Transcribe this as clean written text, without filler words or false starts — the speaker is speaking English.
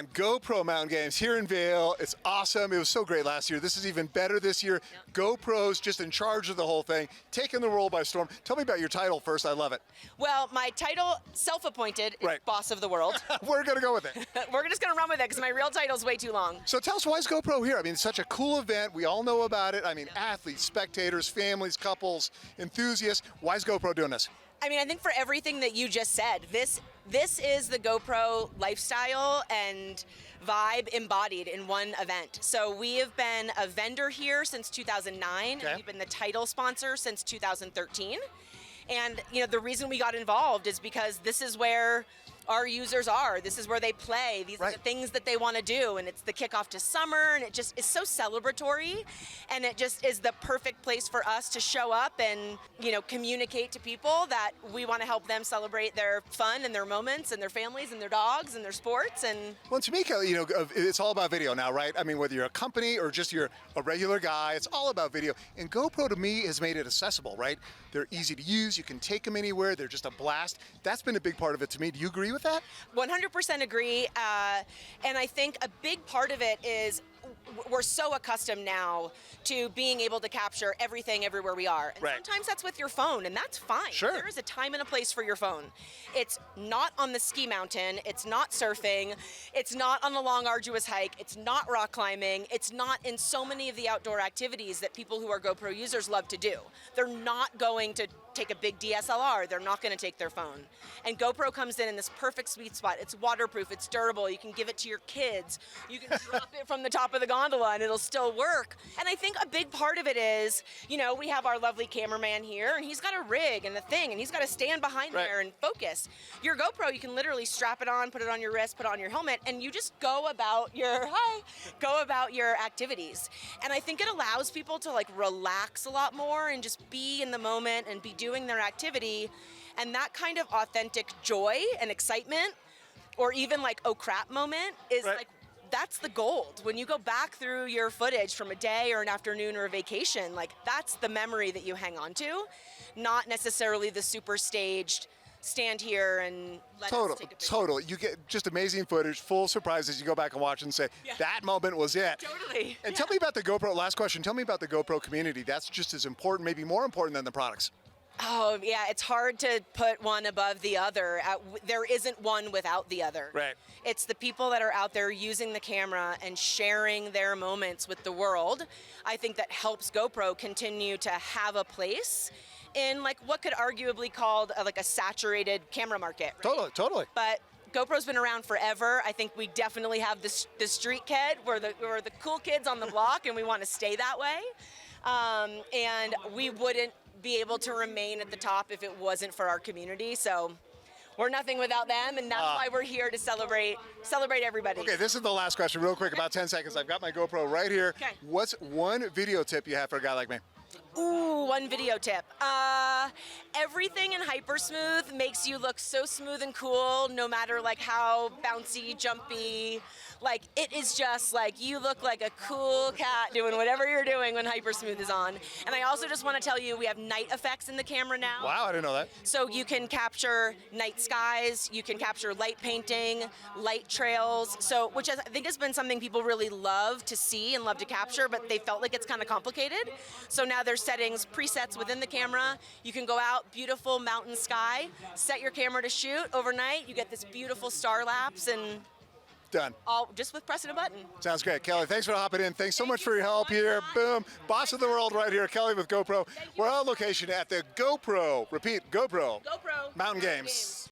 Man, GoPro Mountain Games here in Vail. It's awesome. It was so great last year. This is even better this year. Yep. GoPro's just in charge of the whole thing, taking the world by storm. Tell me about your title first. I love it. Well, my title, self-appointed, is Right. Boss of the World. We're going to go with it. We're just going to run with it because my real title's way too long. So tell us, why is GoPro here? I mean, it's such a cool event. We all know about it. I mean, athletes, spectators, families, couples, enthusiasts. Why is GoPro doing this? I mean, I think for everything that you just said, this is the GoPro lifestyle and vibe embodied in one event. So we have been a vendor here since 2009, Okay. and we've been the title sponsor since 2013. And the reason we got involved is because this is where our users are. This is where they play. These are Right. the things that they want to do, and it's the kickoff to summer, and it just is so celebratory, and it just is the perfect place for us to show up and communicate to people that we want to help them celebrate their fun and their moments and their families and their dogs and their sports. And Well, to me, Kelly, it's all about video now, right? I mean, whether you're a company or just you're a regular guy, it's all about video. And GoPro, to me, has made it accessible, right? They're easy to use. You can take them anywhere. They're just a blast. That's been a big part of it to me. Do you agree with that? 100% agree. And I think a big part of it is we're so accustomed now to being able to capture everything everywhere we are. And Right. sometimes that's with your phone, and that's fine. Sure. There is a time and a place for your phone. It's not on the ski mountain. It's not surfing. It's not on a long, arduous hike. It's not rock climbing. It's not in so many of the outdoor activities that people who are GoPro users love to do. They're not going to take a big DSLR. They're not going to take their phone. And GoPro comes in this perfect sweet spot. It's waterproof. It's durable. You can give it to your kids. You can drop it from the top of the gondola and it'll still work. And I think a big part of it is, we have our lovely cameraman here, and he's got a rig and the thing, and he's got to stand behind Right. there and focus. Your GoPro, you can literally strap it on, put it on your wrist, put it on your helmet, and you just go about your activities. And I think it allows people to relax a lot more and just be in the moment and be doing their activity. And that kind of authentic joy and excitement, or even oh crap moment, is Right. that's the gold. When you go back through your footage from a day or an afternoon or a vacation, that's the memory that you hang on to, not necessarily the super staged stand here and let us take a picture. Totally. You get just amazing footage, full surprises. You go back and watch and say, Yeah. that moment was it. Totally. And Yeah. tell me about the GoPro, last question, tell me about the GoPro community. That's just as important, maybe more important than the products. Oh, yeah, it's hard to put one above the other. There isn't one without the other. Right. It's the people that are out there using the camera and sharing their moments with the world. I think that helps GoPro continue to have a place in what could arguably called a saturated camera market. Right? Totally. But GoPro's been around forever. I think we definitely have the street kid. We're the cool kids on the block, and we want to stay that way. And we wouldn't be able to remain at the top if it wasn't for our community. So we're nothing without them, and that's why we're here to celebrate everybody. Okay, this is the last question, real quick, about 10 seconds. I've got my GoPro right here. Okay. What's one video tip you have for a guy like me? Ooh, one video tip. Everything in Hypersmooth makes you look so smooth and cool, no matter how bouncy, jumpy. It is just you look like a cool cat doing whatever you're doing when Hypersmooth is on. And I also just want to tell you, we have night effects in the camera now. Wow, I didn't know that. So you can capture night skies, you can capture light painting, light trails, which I think has been something people really love to see and love to capture, but they felt like it's kind of complicated. So now there's settings, presets within the camera. You can go out, beautiful mountain sky, set your camera to shoot overnight, you get this beautiful star lapse, and Done. all just with pressing a button. Sounds great. Kelly, thanks for hopping in. Thanks so much for your help so here. much. Boom. Boss of the world right here. Kelly with GoPro. We're on location at the GoPro. Repeat, GoPro. GoPro Mountain Games.